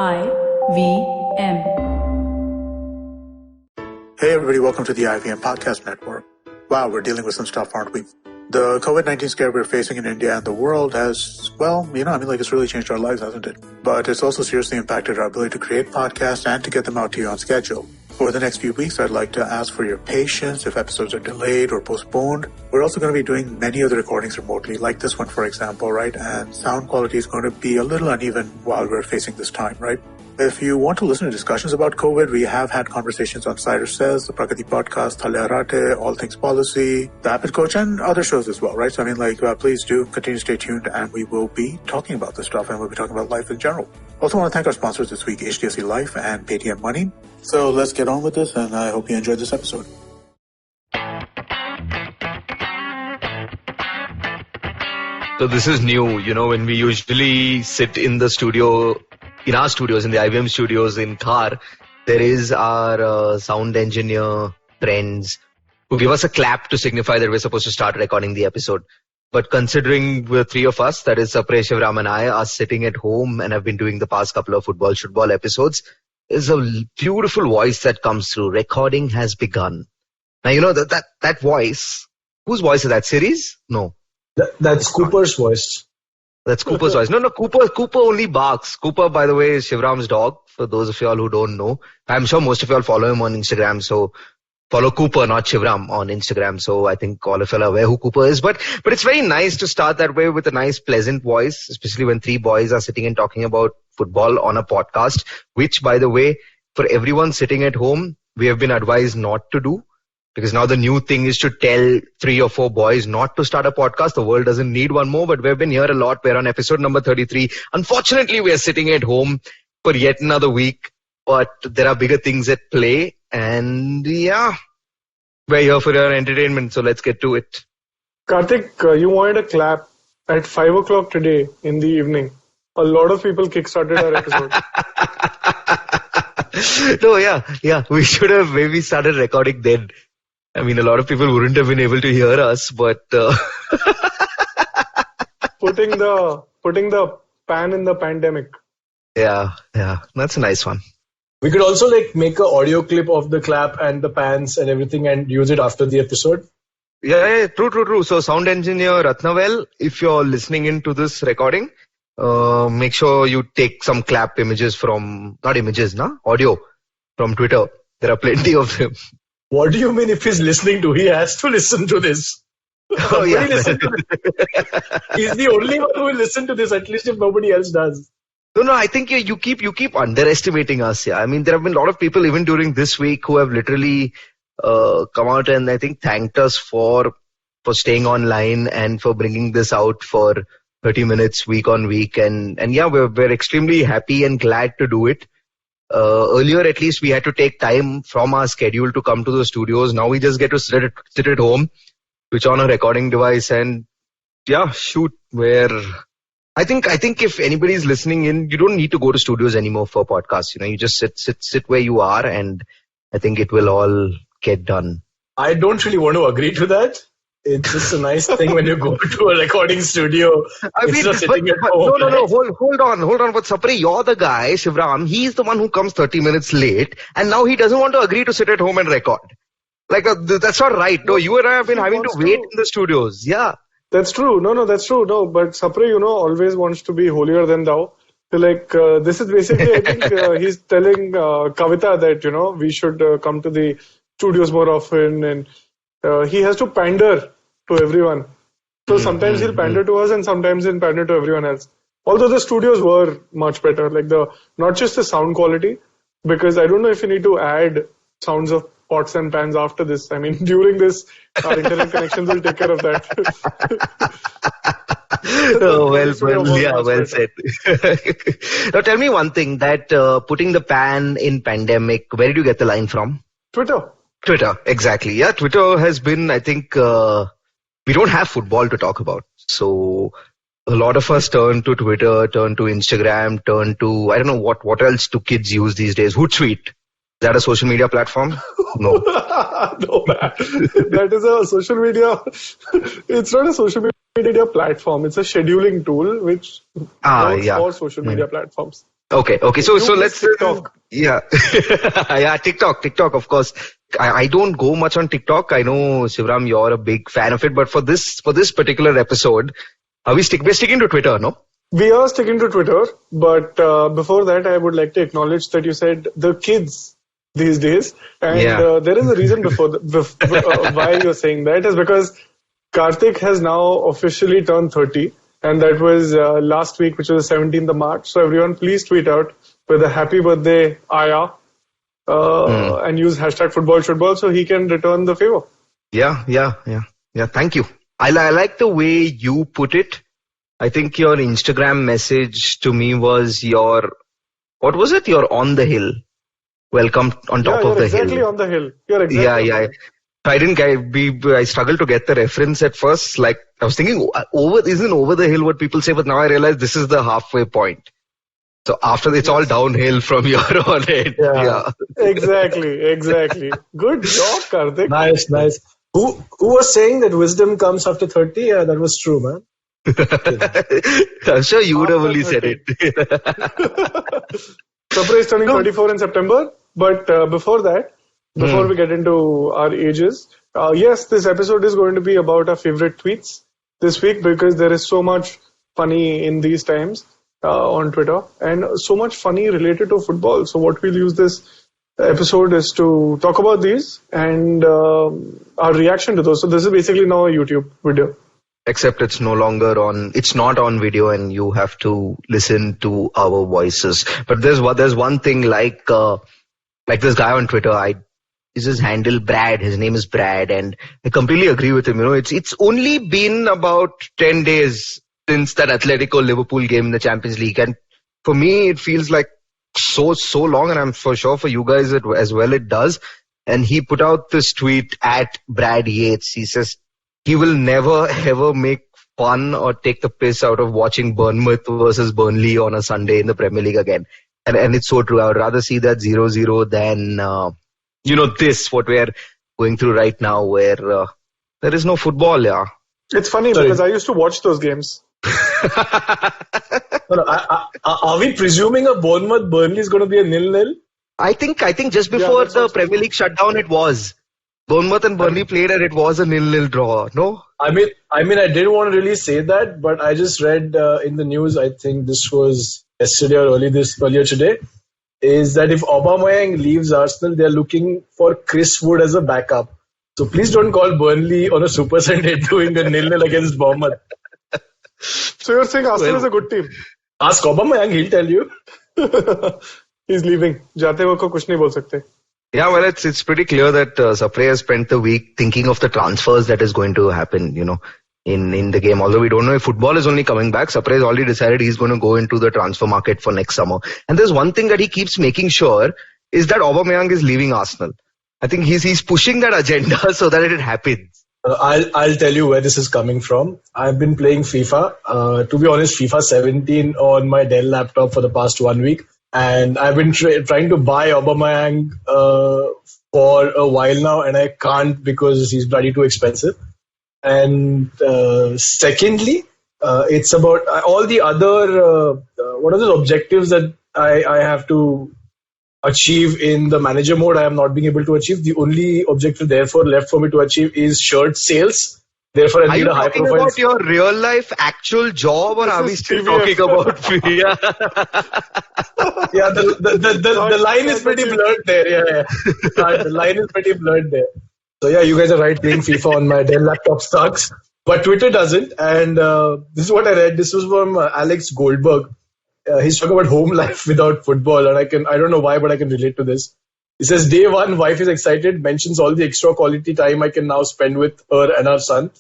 IVM. Hey everybody, welcome to the IVM Podcast Network. Wow, we're dealing with some stuff, aren't we? The COVID-19 scare we're facing in India and the world has, it's really changed our lives, hasn't it? But it's also seriously impacted our ability to create podcasts and to get them out to you on schedule. Over the next few weeks, I'd like to ask for your patience if episodes are delayed or postponed. We're also going to be doing many of the recordings remotely, like this one, for example, right? And sound quality is going to be a little uneven while we're facing this time, right? If you want to listen to discussions about COVID, we have had conversations on Cider Says, the Prakati Podcast, Thale Arate, All Things Policy, The Habit Coach, and other shows as well, right? So, please do continue to stay tuned, and we will be talking about this stuff, and we'll be talking about life in general. Also want to thank our sponsors this week, HDFC Life and Paytm Money. So let's get on with this, and I hope you enjoyed this episode. So this is new, when we usually sit in the studio, in our studios, in the IVM studios in Khar, there is our sound engineer friends who give us a clap to signify that we're supposed to start recording the episode. But considering the three of us, that is Sapre, Sivaram and I, are sitting at home and have been doing the past couple of Shootball episodes, there's a beautiful voice that comes through. Recording has begun. Now, that voice, whose voice is that? Siri's? No. That's Cooper's voice. That's Cooper's voice. No, Cooper only barks. Cooper, by the way, is Shivaram's dog, for those of y'all who don't know. I'm sure most of y'all follow him on Instagram, so follow Cooper, not Shivaram, on Instagram. So I think all of y'all are aware who Cooper is. But it's very nice to start that way with a nice, pleasant voice, especially when three boys are sitting and talking about football on a podcast, which, by the way, for everyone sitting at home, we have been advised not to do. Because now the new thing is to tell 3 or 4 boys not to start a podcast. The world doesn't need one more, but we've been here a lot. We're on episode number 33. Unfortunately, we are sitting at home for yet another week, but there are bigger things at play. And yeah, we're here for your entertainment, so let's get to it. Karthik, you wanted a clap at 5 o'clock today in the evening. A lot of people kickstarted our episode. No, yeah. We should have maybe started recording then. A lot of people wouldn't have been able to hear us, but putting the pan in the pandemic. Yeah, that's a nice one. We could also make an audio clip of the clap and the pans and everything and use it after the episode. Yeah, true. So sound engineer Ratnavel, if you're listening into this recording, make sure you take some clap images from, not images, audio from Twitter. There are plenty of them. What do you mean if he's listening to? He has to listen to this. Oh, yeah. Listen to this. He's the only one who will listen to this, at least if nobody else does. No, I think you keep underestimating us. Yeah, there have been a lot of people even during this week who have literally come out and I think thanked us for staying online and for bringing this out for 30 minutes week on week. And yeah, we're extremely happy and glad to do it. Earlier, at least, we had to take time from our schedule to come to the studios. Now we just get to sit at home, switch on a recording device and shoot. Where I think if anybody's listening in, you don't need to go to studios anymore for podcasts. You just sit where you are, and I think it will all get done. I don't really want to agree to that. It's just a nice thing when you go to a recording studio. Sitting at home. No. Hold on. But Sapre, you're the guy, Sivaram. He's the one who comes 30 minutes late, and now he doesn't want to agree to sit at home and record. That's not right. No, you and I have been having to wait in the studios. Yeah. That's true. No, that's true. No, but Sapre, always wants to be holier than thou. So this is basically, I think he's telling Kavita that, we should come to the studios more often, and he has to pander to everyone. So sometimes he'll pander to us and sometimes he'll pander to everyone else. Although the studios were much better, not just the sound quality, because I don't know if you need to add sounds of pots and pans after this. During this, our internet connections will take care of that. Well said. Now tell me one thing, that putting the pan in pandemic, where did you get the line from? Twitter, exactly. Yeah, Twitter has been, I think, we don't have football to talk about. So a lot of us turn to Twitter, turn to Instagram, turn to, I don't know what else do kids use these days? Hootsuite. Is that a social media platform? No. No, man. That is a social media. It's not a social media platform. It's a scheduling tool which works for social media platforms. Okay. So let's TikTok. Yeah, yeah. TikTok. Of course, I don't go much on TikTok. I know Sivaram, you're a big fan of it, but for this particular episode, we're sticking to Twitter, no? We are sticking to Twitter, but before that, I would like to acknowledge that you said the kids these days, and there is a reason why you're saying that is because Karthik has now officially turned 30, and that was last week, which was the 17th of March. So everyone, please tweet out with a happy birthday, Aya, and use hashtag #football so he can return the favor. Yeah. Thank you. I like the way you put it. I think your Instagram message to me was what was it? You're on the hill. Welcome on top of the exactly hill. On the hill. You're exactly Yeah. I struggled to get the reference at first. Like I was thinking, isn't over the hill what people say? But now I realize this is the halfway point. So after it's all downhill from here on in. Yeah. Exactly. Good job, Karthik. Nice. Who was saying that wisdom comes after 30? Yeah, that was true, man. I'm sure you would have only said it. Sapra is turning 24 in September. But before we get into our ages, yes, this episode is going to be about our favorite tweets this week because there is so much funny in these times on Twitter and so much funny related to football. So what we'll use this episode is to talk about these and our reaction to those. So this is basically now a YouTube video. Except it's not on video and you have to listen to our voices. But there's one thing like this guy on Twitter, is his handle Brad. His name is Brad, and I completely agree with him. You know, it's only been about 10 days since that Atletico Liverpool game in the Champions League, and for me it feels like so long, and I'm for sure for you guys as well it does. And he put out this tweet at Brad Yates. He says he will never ever make fun or take the piss out of watching Bournemouth versus Burnley on a Sunday in the Premier League again. And it's so true. I would rather see that 0-0 than, this, what we're going through right now where there is no football, yeah. It's funny because I used to watch those games. Are we presuming a Bournemouth-Burnley is going to be a 0-0? I think just before the Premier League shutdown it was. Bournemouth and Burnley played and it was a 0-0 draw, no? I mean, I didn't want to really say that, but I just read in the news, I think this was yesterday or earlier today, is that if Aubameyang leaves Arsenal, they're looking for Chris Wood as a backup. So please don't call Burnley on a Super Sunday doing a 0-0 against Bournemouth. So you're saying Arsenal is a good team? Ask Aubameyang, he'll tell you. He's leaving. जाते वक्त कुछ नहीं बोल सकते. Yeah, well, it's pretty clear that Sapre has spent the week thinking of the transfers that is going to happen, in the game. Although we don't know if football is only coming back, Sapre has already decided he's going to go into the transfer market for next summer. And there's one thing that he keeps making sure is that Aubameyang is leaving Arsenal. I think he's pushing that agenda so that it happens. I'll tell you where this is coming from. I've been playing FIFA. To be honest, FIFA 17 on my Dell laptop for the past 1 week. And I've been trying to buy Aubameyang for a while now, and I can't because he's bloody too expensive. And secondly, it's about all the other what are the objectives that I have to achieve in the manager mode. I am not being able to achieve. The only objective therefore left for me to achieve is shirt sales. Therefore, I need a high profile. Are you talking about your real life actual job, or are we still talking about? Yeah, the line is pretty blurred there. Yeah. The line is pretty blurred there. So yeah, you guys are right. Playing FIFA on my Dell laptop sucks, but Twitter doesn't. And this is what I read. This was from Alex Goldberg. He's talking about home life without football, and I don't know why, but I can relate to this. He says, day one, wife is excited, mentions all the extra quality time I can now spend with her and our son.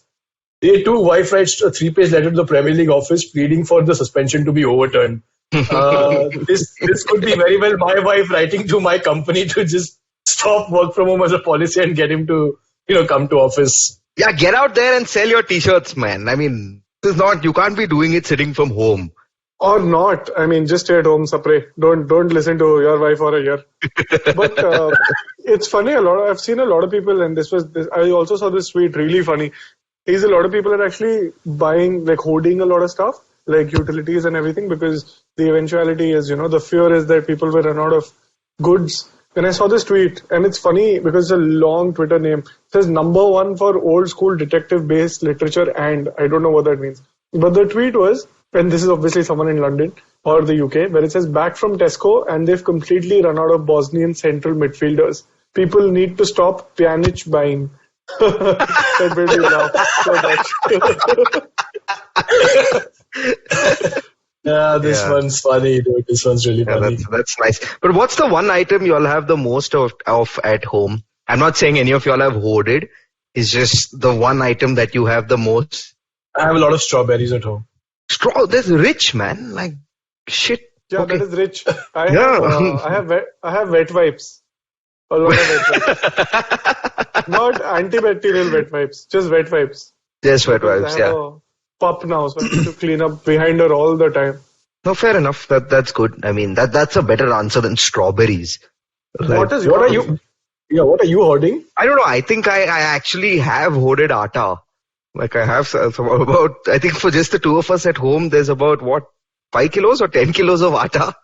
Day two, wife writes a 3-page letter to the Premier League office pleading for the suspension to be overturned. This could be very well my wife writing to my company to just stop work from home as a policy and get him to, come to office. Yeah, get out there and sell your t-shirts, man. I mean, you can't be doing it sitting from home. Or not. I mean, just stay at home, Sapre. Don't listen to your wife for a year. But it's funny. I've seen a lot of people, and I also saw this tweet, really funny. A lot of people are actually buying, hoarding a lot of stuff, like utilities and everything, because the eventuality is, the fear is that people will run out of goods. When I saw this tweet, and it's funny because it's a long Twitter name, it says #1 for old school detective-based literature, and I don't know what that means. But the tweet was, and this is obviously someone in London or the UK, where it says, back from Tesco and they've completely run out of Bosnian central midfielders. People need to stop Pjanic buying. That made me laugh so much. Yeah, this one's funny, dude. This one's really funny. That's nice. But what's the one item you all have the most of at home? I'm not saying any of you all have hoarded. It's just the one item that you have the most. I have a lot of strawberries at home. That's rich, man. Like, shit. Yeah, okay. That is rich. I have wet wipes. A lot of wet wipes. Not antibacterial wet wipes, just wet wipes. Just wet wipes, yeah. A pup now, so I need to clean up behind her all the time. No, fair enough. That's good. I mean, that's a better answer than strawberries. Like, what are you hoarding? I don't know. I think I actually have hoarded atta. Like I have about, I think for just the two of us at home, there's about 5 kilos or 10 kilos of atta,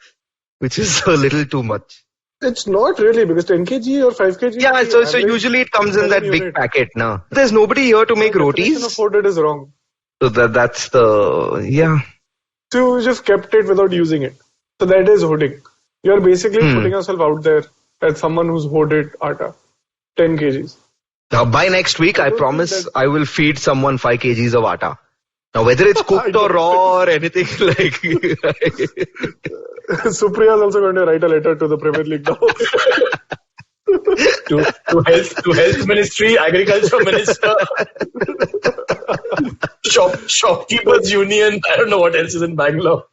which is a little too much. It's not really, because 10 kg or 5 kg. Yeah, so usually it comes in that big packet now. There's nobody here to make rotis. The definition of hoarded is wrong. So that's yeah. So you just kept it without using it. So that is hoarding. You're basically putting yourself out there as someone who's hoarded atta. 10 kgs. Now by next week, I promise I will feed someone 5 kgs of atta. Now whether it's cooked or raw or anything like. Supriya is also going to write a letter to the Premier League now. to health ministry, agriculture minister, shopkeepers union. I don't know what else is in Bangalore.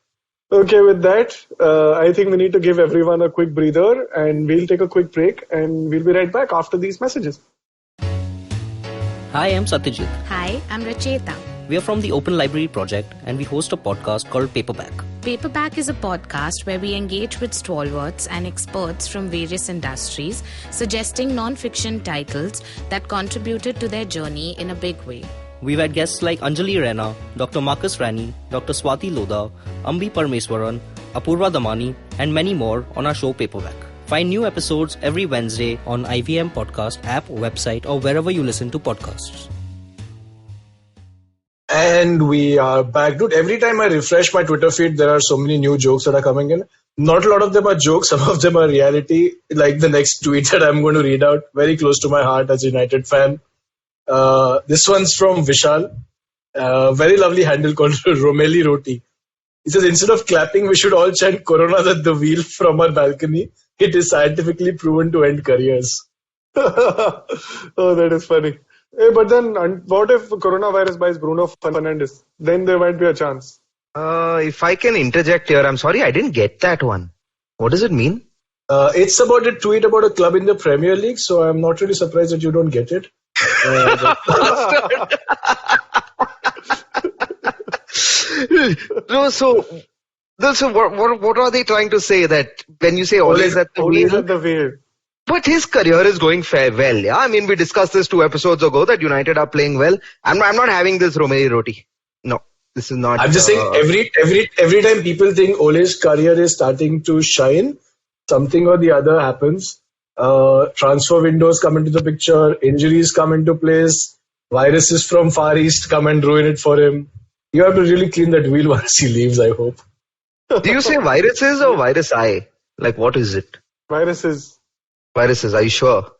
Okay, with that, I think we need to give everyone a quick breather, and we'll take a quick break, and we'll be right back after these messages. Hi, I'm Satyajit. Hi, I'm Racheta. We are from the Open Library Project, and we host a podcast called Paperback. Paperback is a podcast where we engage with stalwarts and experts from various industries, suggesting non-fiction titles that contributed to their journey in a big way. We've had guests like Anjali Raina, Dr. Marcus Rani, Dr. Swati Lodha, Ambi Parmeswaran, Apurva Damani, and many more on our show Paperback. Find new episodes every Wednesday on IVM Podcast app, website, or wherever you listen to podcasts. And we are back. Dude, every time I refresh my Twitter feed, there are so many new jokes that are coming in. Not a lot of them are jokes. Some of them are reality. Like the next tweet that I'm going to read out. Very close to my heart as a United fan. This one's from Vishal. Very lovely handle called Romeli Roti. He says, instead of clapping, we should all chant Corona at the wheel from our balcony. It is scientifically proven to end careers. Oh, that is funny. Hey, but then what if coronavirus buys Bruno Fernandes? Then there might be a chance. If I can interject here, I'm sorry, I didn't get that one. What does it mean? It's about a tweet about a club in the Premier League, so I'm not really surprised that you don't get it. So what are they trying to say? That when you say always at the wheel? But his career is going well, yeah. I mean, we discussed this 2 episodes ago that United are playing well. I'm not having this Romeli Roti. No, this is not. I'm just saying every time people think Ole's career is starting to shine, something or the other happens. Transfer windows come into the picture, injuries come into place, viruses from Far East come and ruin it for him. You have to really clean that wheel once he leaves, I hope. Do you say viruses or virus I? Like, what is it? Viruses. Viruses, are you sure?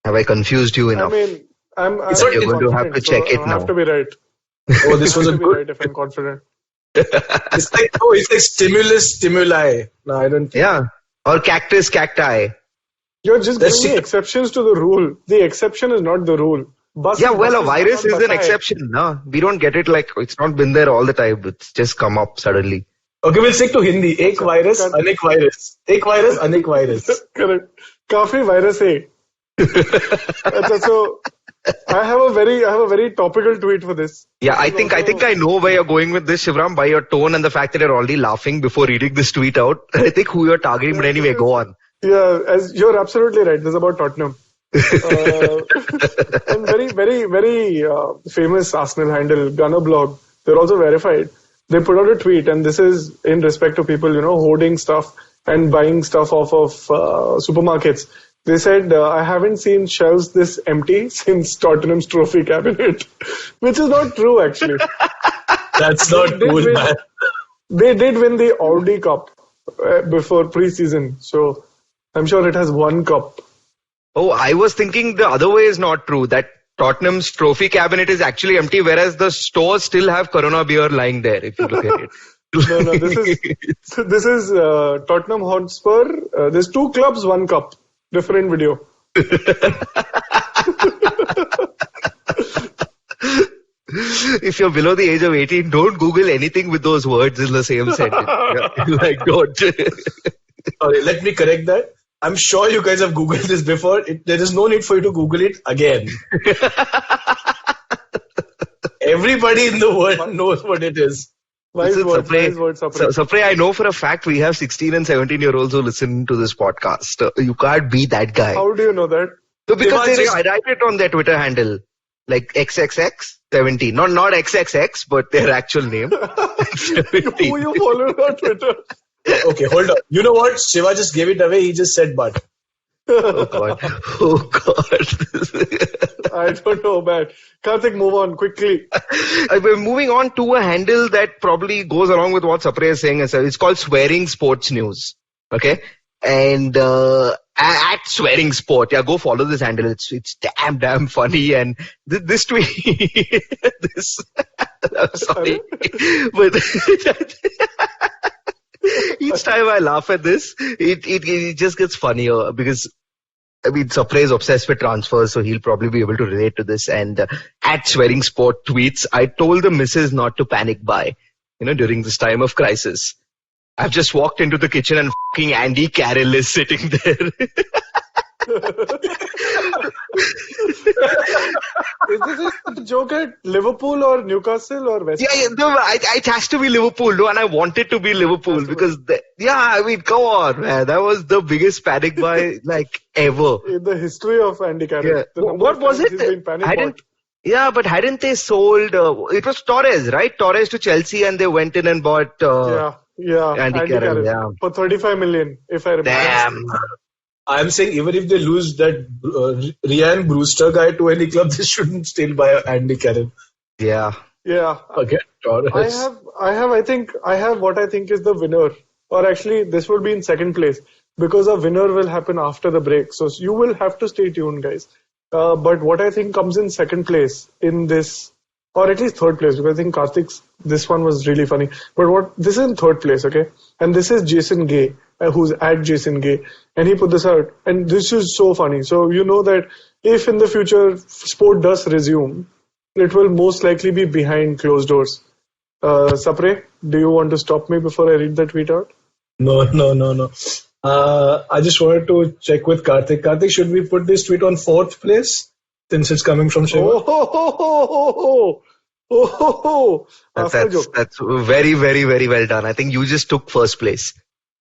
Have I confused you enough? I mean, you're going to have to check it now. I have to be right. Oh, this was a good. Right if I'm confident. It's like stimuli. No, I don't think. Yeah. Or cacti. You're just giving me exceptions to the rule. The exception is not the rule. A virus is an exception. No, we don't get it like it's not been there all the time. It's just come up suddenly. Okay, we'll stick to Hindi. Ek virus, anek virus. Ek virus, anek virus. Correct. Kafi virus hai. So I have a very topical tweet for this. Yeah, I think I know where you're going with this, Sivaram, by your tone and the fact that you're already laughing before reading this tweet out. I think who you're targeting, but anyway, go on. Yeah, as you're absolutely right. This is about Tottenham. And very, very, very famous Arsenal handle, Gunner blog. They're also verified. they put out a tweet, and this is in respect to people, hoarding stuff and buying stuff off of supermarkets. They said, I haven't seen shelves this empty since Tottenham's trophy cabinet, which is not true, actually. That's not cool, man. They did win the Audi Cup before pre-season, so I'm sure it has one cup. Oh, I was thinking the other way is not true, that Tottenham's trophy cabinet is actually empty, whereas the stores still have Corona beer lying there, if you look at it. No, this is Tottenham Hotspur. There's 2 clubs, 1 cup. Different video. If you're below the age of 18, don't Google anything with those words in the same sentence. Like, don't. Sorry, let me correct that. I'm sure you guys have Googled this before. There is no need for you to Google it again. Everybody in the world knows what it is. Wise words, Sapre, I know for a fact we have 16 and 17-year-olds who listen to this podcast. You can't be that guy. How do you know that? So because I write it on their Twitter handle, like XXX17. Not XXX, but their actual name. Who you follow on Twitter? Okay, hold on. You know what? Shiva just gave it away. He just said but. Oh God. I don't know, man. Karthik, move on quickly. We're moving on to a handle that probably goes along with what Sapre is saying. It's called Swearing Sports News. Okay? And at Swearing Sport, go follow this handle. It's damn funny. And this tweet, I'm sorry, but each time I laugh at this, it just gets funnier because, Sapre is obsessed with transfers, so he'll probably be able to relate to this. And at Swearing Sport tweets, I told the missus not to panic buy, during this time of crisis. I've just walked into the kitchen and fucking Andy Carroll is sitting there. Is this a joke at Liverpool or Newcastle or West Ham? It has to be Liverpool, though, and I want it to be Liverpool because, come on, man. That was the biggest panic buy, ever. In the history of Andy Carroll. Yeah. What was it? Hadn't they sold, it was Torres, right? Torres to Chelsea, and they went in and bought Andy Carroll. For 35 million, if I remember. Damn. I'm saying even if they lose that Ryan Brewster guy to any club, they shouldn't still buy Andy Carroll. Yeah. Okay. I have what I think is the winner. Or actually, this will be in second place. Because a winner will happen after the break. So you will have to stay tuned, guys. But what I think comes in second place in this, or at least third place, because I think Karthik's, this one was really funny. But this is in third place, okay? And this is Jason Gay, who's at Jason Gay. And he put this out. And this is so funny. So you know that if in the future sport does resume, it will most likely be behind closed doors. Sapre, do you want to stop me before I read the tweet out? No. I just wanted to check with Karthik. Karthik, should we put this tweet on fourth place since it's coming from Shiva? That's very, very, very well done. I think you just took first place.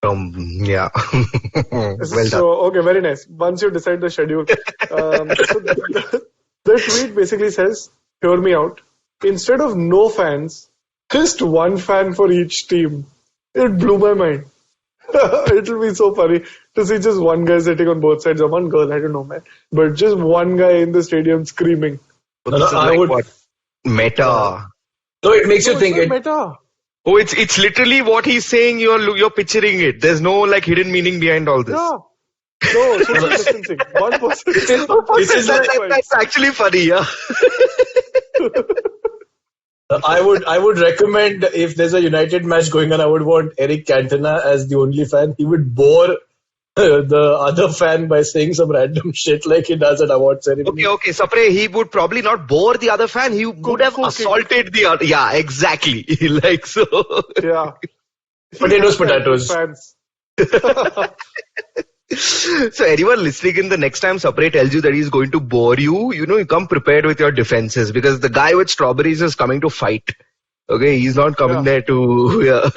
Well done. Okay, very nice. Once you decide the schedule. The tweet basically says, hear me out. Instead of no fans, just one fan for each team. It blew my mind. It will be so funny to see just one guy sitting on both sides, or one girl, I don't know, man. But just one guy in the stadium screaming. What? Meta. No, it makes you think. Meta. Oh, it's literally what he's saying. You're picturing it. There's no hidden meaning behind all this. Yeah. No, social distancing. One person. That's actually funny, yeah. I would recommend, if there's a United match going on, I would want Eric Cantona as the only fan. He would bore the other fan by saying some random shit like he does at award ceremony. Okay, Sapre, he would probably not bore the other fan. He would have assaulted the other. Yeah, exactly. So. Yeah. Potatoes. Fans. So anyone listening in, the next time Sapre tells you that he's going to bore you, you come prepared with your defenses, because the guy with strawberries is coming to fight. Okay, he's not coming there to... Yeah.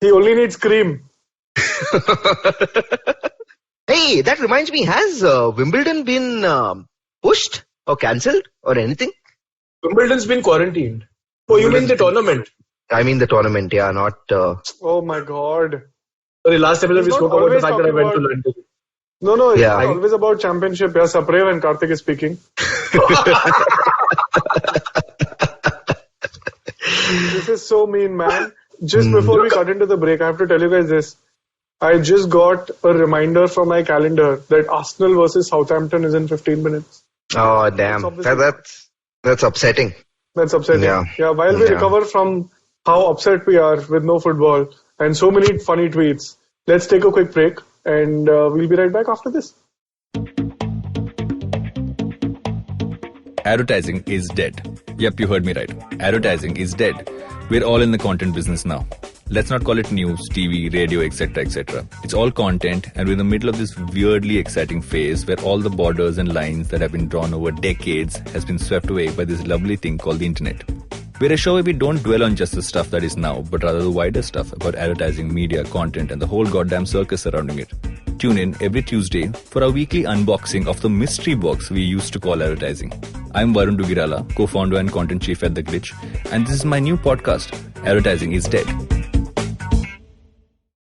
He only needs cream. Hey, that reminds me, has Wimbledon been pushed or cancelled or anything? Wimbledon's been quarantined. Oh, you mean the tournament? I mean the tournament, yeah, not... Oh my God. Sorry, last episode we He's spoke not about the always fact that I talking went to about- London. No, it's Yeah. not always about championship. Yeah, Saprav and Karthik is speaking. This is so mean, man. Just before we cut into the break, I have to tell you guys this. I just got a reminder from my calendar that Arsenal versus Southampton is in 15 minutes. Oh, damn. That's upsetting. That's upsetting. Yeah. While we recover from how upset we are with no football and so many funny tweets, let's take a quick break and we'll be right back after this. Advertising is dead. Yep, you heard me right. Advertising is dead. We're all in the content business now. Let's not call it news, TV, radio, etc., etc. It's all content, and we're in the middle of this weirdly exciting phase where all the borders and lines that have been drawn over decades has been swept away by this lovely thing called the internet. We're a show where we don't dwell on just the stuff that is now, but rather the wider stuff about advertising, media, content, and the whole goddamn circus surrounding it. Tune in every Tuesday for our weekly unboxing of the mystery box we used to call advertising. I'm Varun Dugirala, co-founder and content chief at The Glitch, and this is my new podcast, Advertising is Dead.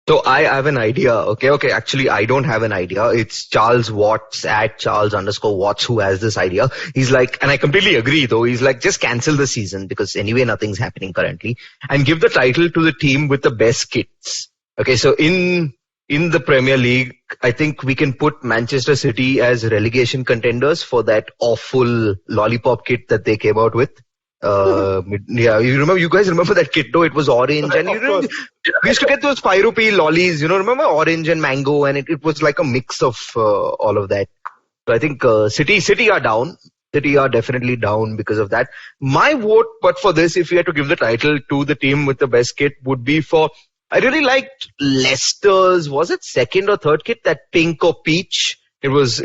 So I have an idea. Okay. Actually, I don't have an idea. It's Charles Watts at Charles_Watts who has this idea. He's like, and I completely agree though. He's like, just cancel the season because anyway, nothing's happening currently, and give the title to the team with the best kits. Okay. So in the Premier League, I think we can put Manchester City as relegation contenders for that awful lollipop kit that they came out with. Yeah, you guys remember that kit though? It was orange and we used to get those 5 rupee lollies, remember orange and mango, and it was like a mix of all of that. So I think City are down. City are definitely down because of that. My vote, but for this, if we had to give the title to the team with the best kit, would be for, I really liked Leicester's, was it second or third kit? That pink or peach. It was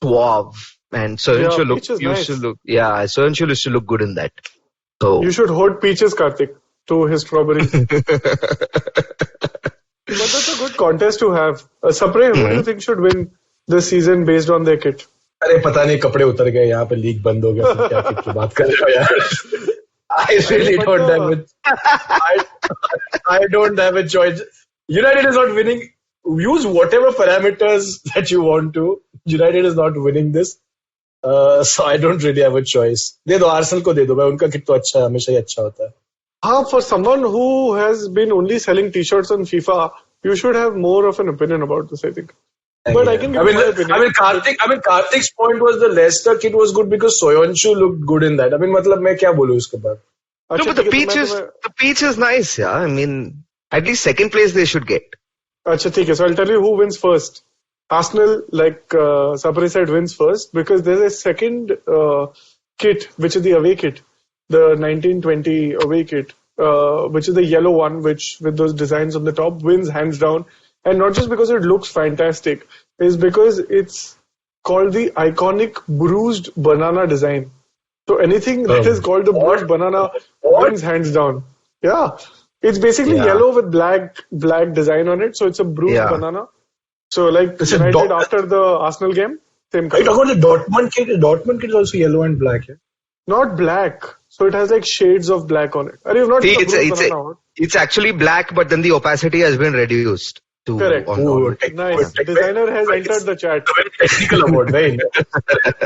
suave. And Sørensen Sørensen used to look good in that. So you should hold peaches, Karthik, to his strawberries. But that's a good contest to have. Saprav, who do you think should win this season based on their kit? अरे पता नहीं कपड़े उतर गए यहाँ पे league बंद हो गया फिर क्या किट की बात कर रहे हो यार I really don't have it. I don't have a choice. United is not winning. Use whatever parameters that you want to. United is not winning this. So I don't really have a choice. दे दो Arsenal को दे दो भाई उनका kit तो अच्छा है हमेशा ही अच्छा होता है. For someone who has been only selling t-shirts on FIFA, you should have more of an opinion about this, I think. But I can give my opinion. Karthik's point was the Leicester kit was good because Soyuncu looked good in that. I mean, मतलब मैं क्या बोलूँ उसके बाद? No, but the peach is nice, yeah. I mean, at least second place they should get. अच्छा ठीक है. So I'll tell you who wins first. Arsenal, like Sapri said, wins first because there's a second kit, which is the away kit, the 1920 away kit, which is the yellow one, which with those designs on the top wins hands down. And not just because it looks fantastic, is because it's called the iconic bruised banana design. So anything that is called the bruised banana wins hands down. Yeah. It's basically yellow with black design on it. So it's a bruised banana. So like United after the Arsenal game, same color. Are you talking about the Dortmund kit? The Dortmund kit is also yellow and black. Yeah? Not black. So it has like shades of black on it. Are you not it's actually black, but then the opacity has been reduced. Correct. Nice. The designer has entered the chat. Very technical award, right?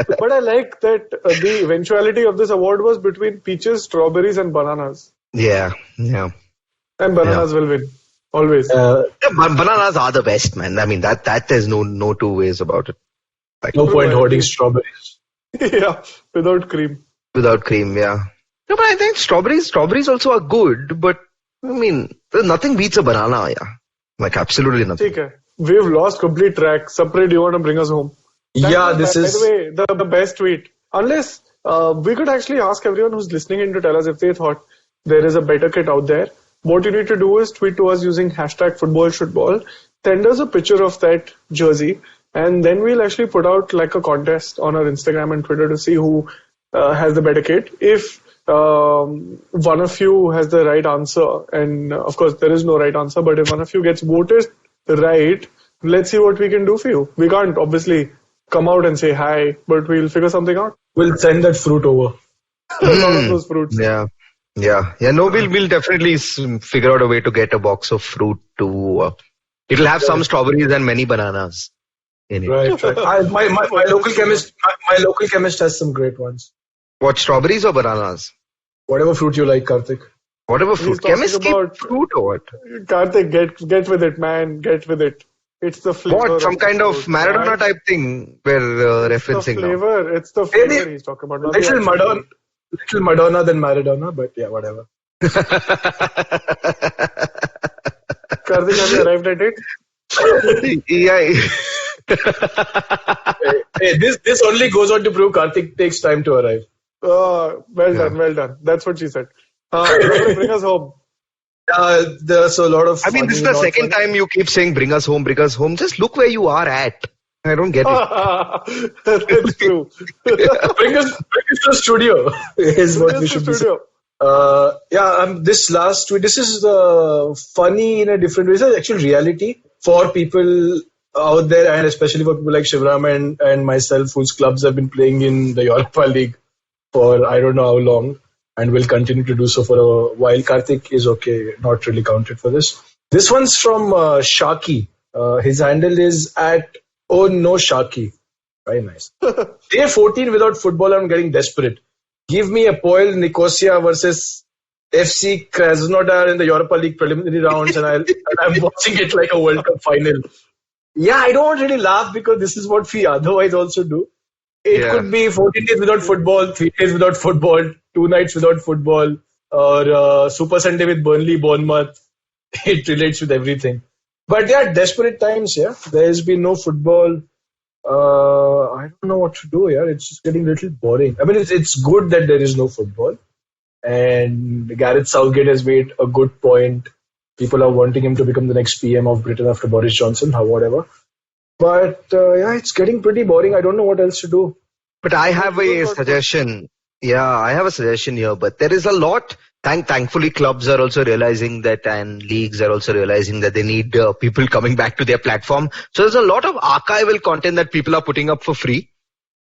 But I like that the eventuality of this award was between peaches, strawberries, and bananas. Yeah. And bananas will win. Always. Bananas are the best, man. I mean, that there's no two ways about it. Like, no point hoarding strawberries. Yeah, without cream. Without cream, yeah. No, but I think strawberries also are good, but I mean, nothing beats a banana, yeah. Like, absolutely nothing. Okay. We've lost complete track. Sapre, do you want to bring us home? By the way, the best tweet. Unless we could actually ask everyone who's listening in to tell us if they thought there is a better kit out there. What you need to do is tweet to us using #FootballShootball. Send us a picture of that jersey, and then we'll actually put out like a contest on our Instagram and Twitter to see who has the better kit. If one of you has the right answer, and of course there is no right answer, but if one of you gets voted right, let's see what we can do for you. We can't obviously come out and say hi, but we'll figure something out. We'll send that fruit over. A lot of those fruits. Yeah. Yeah. No, we'll definitely figure out a way to get a box of fruit to. It'll have some strawberries and many bananas in it. Right. My local chemist has some great ones. What, strawberries or bananas? Whatever fruit you like, Karthik. Whatever fruit. Chemists keep fruit or what? Karthik, get with it, man. Get with it. It's the flavor. What? Some kind of Maradona type thing we're referencing now. It's the flavor he's talking about. Little Madonna than Maradona, but yeah, whatever. Karthik, have you arrived at it? Yeah. Hey, this only goes on to prove Karthik takes time to arrive. Well done. That's what she said. Bring us home. There's a lot of. I mean, this is the second time you keep saying "bring us home, bring us home." Just look where you are at. I don't get it. That's true. Bring us to the studio is what we should be saying. This last tweet. This is funny in a different way. This is actually reality for people out there, and especially for people like Sivaram and myself, whose clubs have been playing in the Europa League for I don't know how long, and will continue to do so for a while. Karthik is okay, not really counted for this. This one's from Shaki. His handle is at Oh No Shaki. Very nice. Day 14 without football, I'm getting desperate. Give me Apoel Nicosia versus FC Krasnodar in the Europa League preliminary rounds, and I'm watching it like a World Cup final. Yeah, I don't really laugh because this is what we otherwise also do. It could be 14 days without football, 3 days without football, 2 nights without football, or Super Sunday with Burnley, Bournemouth. It relates with everything. But desperate times, There's been no football. I don't know what to do, It's just getting a little boring. I mean, it's good that there is no football. And Gareth Southgate has made a good point. People are wanting him to become the next PM of Britain after Boris Johnson, whatever. But, it's getting pretty boring. I don't know what else to do. But I have a suggestion. Yeah, I have a suggestion here. But there is a lot. Thankfully, clubs are also realizing that, and leagues are also realizing that they need people coming back to their platform. So there's a lot of archival content that people are putting up for free.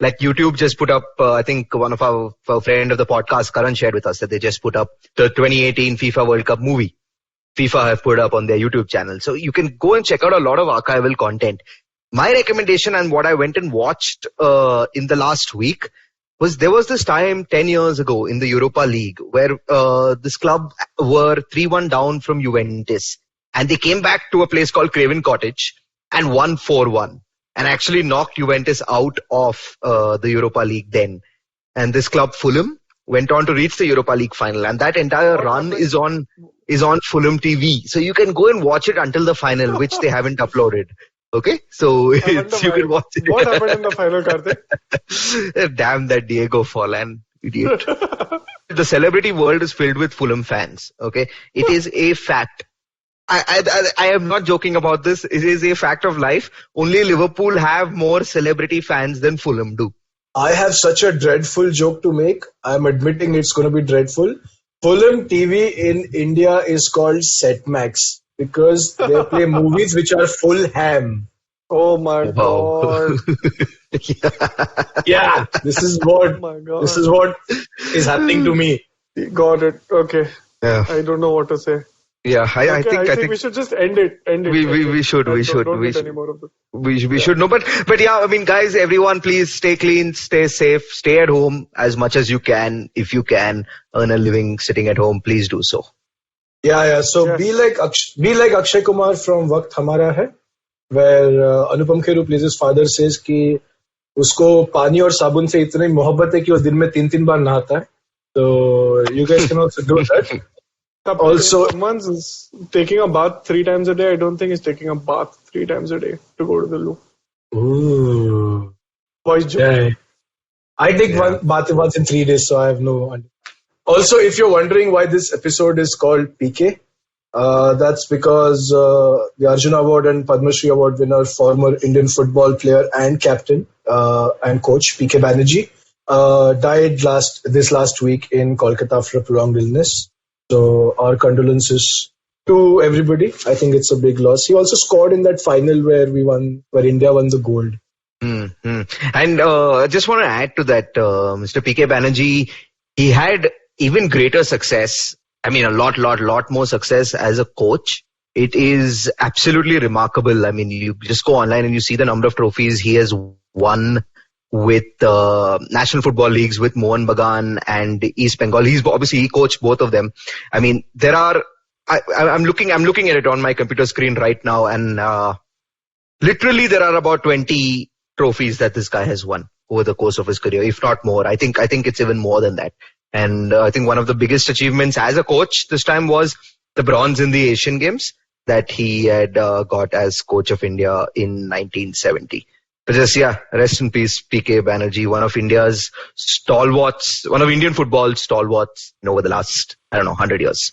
Like YouTube just put up, I think one of our friend of the podcast, Karan, shared with us that they just put up the 2018 FIFA World Cup movie. FIFA have put up on their YouTube channel. So you can go and check out a lot of archival content. My recommendation and what I went and watched in the last week was there was this time 10 years ago in the Europa League where this club were 3-1 down from Juventus, and they came back to a place called Craven Cottage and won 4-1 and actually knocked Juventus out of the Europa League then. And this club, Fulham, went on to reach the Europa League final, and that entire run is on Fulham TV. So you can go and watch it until the final, which they haven't uploaded. Okay, so you can watch it. What happened in the final, Karthik? Damn that Diego Forlan idiot. The celebrity world is filled with Fulham fans. Okay, it is a fact. I am not joking about this. It is a fact of life. Only Liverpool have more celebrity fans than Fulham do. I have such a dreadful joke to make. I'm admitting it's going to be dreadful. Fulham TV in India is called Setmax because they play movies which are full ham. Oh my God. Yeah, this is what is happening to me. Got it. Okay. Yeah. I don't know what to say. Yeah, I think we should just end it. We should. Don't get any more of this. We should know. But yeah, I mean, guys, everyone, please stay clean, stay safe, stay at home as much as you can. If you can earn a living sitting at home, please do so. Yeah. So be like Akshay Kumar from Waqt Hamara Hai, where Anupam Kher, plays his father, says कि उसको पानी और साबुन से इतनी मोहब्बत है कि वो दिन में 3 बार नहाता है. So you guys can also do that. Also, if someone's taking a bath 3 times a day, I don't think he's taking a bath 3 times a day to go to the loo. Ooh. Boys joke. Yeah. I take one bath once in 3 days, so I have no idea. Also, if you're wondering why this episode is called PK, that's because the Arjuna Award and Padma Shri Award winner, former Indian football player and captain and coach PK Banerjee, died this last week in Kolkata after a prolonged illness. So our condolences to everybody. I think it's a big loss. He also scored in that final where India won the gold. Mm-hmm. And I just want to add to that, Mr. PK Banerjee, he had even greater success. I mean, a lot more success as a coach. It is absolutely remarkable. I mean, you just go online and you see the number of trophies he has won with national football leagues with Mohun Bagan and East Bengal. He coached both of them. I mean, I'm looking at it on my computer screen right now, and literally there are about 20 trophies that this guy has won over the course of his career, if not more. I think it's even more than that. And I think one of the biggest achievements as a coach this time was the bronze in the Asian Games that he had got as coach of India in 1970. But rest in peace, PK Banerjee, one of India's stalwarts, one of Indian football's stalwarts over the last, 100 years.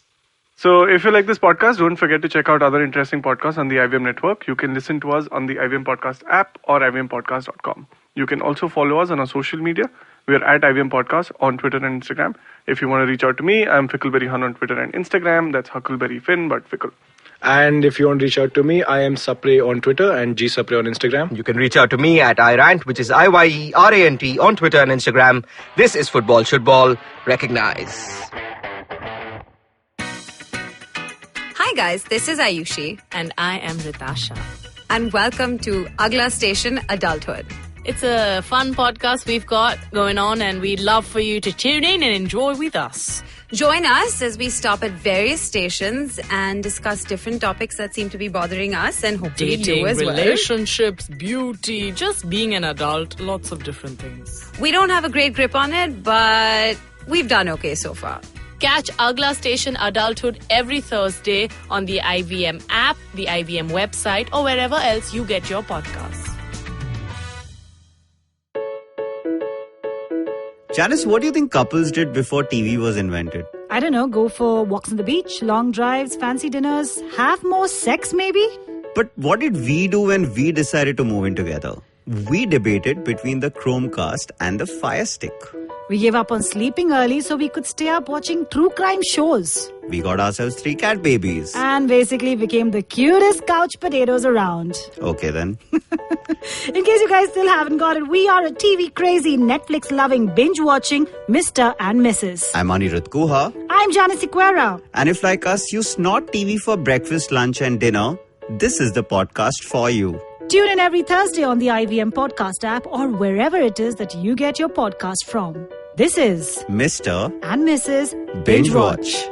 So if you like this podcast, don't forget to check out other interesting podcasts on the IVM network. You can listen to us on the IVM Podcast app or ivmpodcast.com. You can also follow us on our social media. We are at IVM Podcast on Twitter and Instagram. If you want to reach out to me, I'm Fickleberry Hun on Twitter and Instagram. That's Huckleberry Finn, but Fickle. And if you want to reach out to me, I am Sapre on Twitter and G Sapre on Instagram. You can reach out to me at iRant, which is IYERANT on Twitter and Instagram. This is Football Shootball. Recognize. Hi guys, this is Ayushi. And I am Ritasha. And welcome to Agla Station Adulthood. It's a fun podcast we've got going on, and we'd love for you to tune in and enjoy with us. Join us as we stop at various stations and discuss different topics that seem to be bothering us, and hopefully Dating, you as well. relationships, beauty, just being an adult, lots of different things. We don't have a great grip on it, but we've done okay so far. Catch Agla Station Adulthood every Thursday on the IVM app, the IVM website, or wherever else you get your podcasts. Janice, what do you think couples did before TV was invented? I don't know, go for walks on the beach, long drives, fancy dinners, have more sex maybe? But what did we do when we decided to move in together? We debated between the Chromecast and the Fire Stick. We gave up on sleeping early so we could stay up watching true crime shows. We got ourselves 3 cat babies. And basically became the cutest couch potatoes around. Okay then. In case you guys still haven't got it, we are a TV crazy, Netflix loving, binge watching Mr. and Mrs. I'm Anirudh Guha. I'm Janice Sequeira. And if like us you snort TV for breakfast, lunch and dinner, this is the podcast for you. Tune in every Thursday on the IVM Podcast app or wherever it is that you get your podcast from. This is Mr. and Mrs. Binge Watch.